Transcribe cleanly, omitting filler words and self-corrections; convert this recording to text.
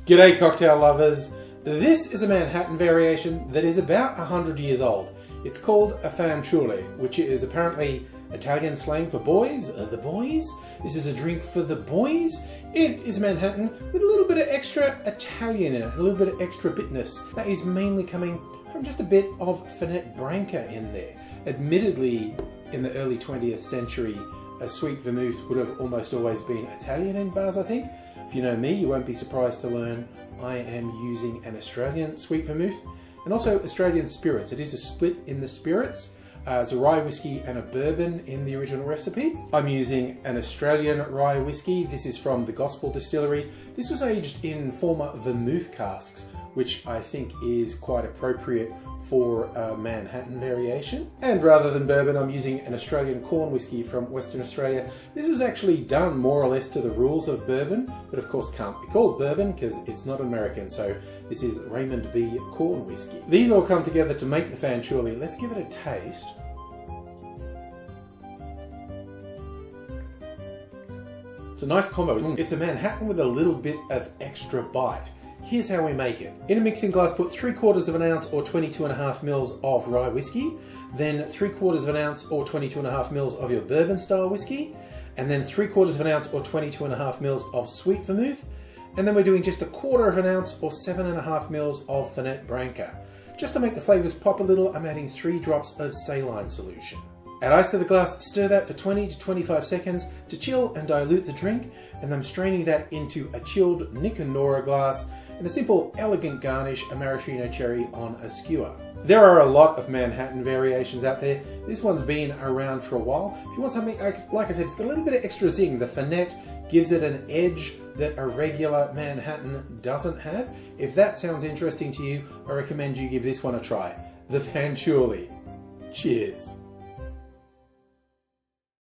G'day cocktail lovers. This is a Manhattan variation that is about 100 years old. It's called a Fanciulli, which is apparently Italian slang for boys. The boys? This is a drink for the boys. It is Manhattan with a little bit of extra Italian in it, a little bit of extra bitterness. That is mainly coming from just a bit of fernet branca in there. Admittedly, in the early 20th century, a sweet vermouth would have almost always been Italian in bars, I think. If you know me, you won't be surprised to learn I am using an Australian sweet vermouth and also Australian spirits. It is a split in the spirits. It's a rye whiskey and a bourbon in the original recipe. I'm using an Australian rye whiskey. This is from the Gospel Distillery. This was aged in former vermouth casks, which I think is quite appropriate for a Manhattan variation. And rather than bourbon, I'm using an Australian corn whiskey from Western Australia. This was actually done more or less to the rules of bourbon, but of course can't be called bourbon because it's not American, so this is Raymond B. corn whiskey. These all come together to make the Fanciulli. Let's give it a taste. It's a nice combo. It's a Manhattan with a little bit of extra bite. Here's how we make it. In a mixing glass, put 3/4 of an ounce or 22.5 mils of rye whiskey, then 3/4 of an ounce or 22.5 mils of your bourbon style whiskey, and then 3/4 of an ounce or 22.5 mils of sweet vermouth, and then we're doing just 1/4 of an ounce or 7.5 mils of fernet branca. Just to make the flavors pop a little, I'm adding 3 drops of saline solution. Add ice to the glass, stir that for 20 to 25 seconds to chill and dilute the drink, and I'm straining that into a chilled Nick and Nora glass and a simple, elegant garnish, a maraschino cherry on a skewer. There are a lot of Manhattan variations out there. This one's been around for a while. If you want something, like I said, it's got a little bit of extra zing. The fernet gives it an edge that a regular Manhattan doesn't have. If that sounds interesting to you, I recommend you give this one a try. The Fanciulli. Cheers.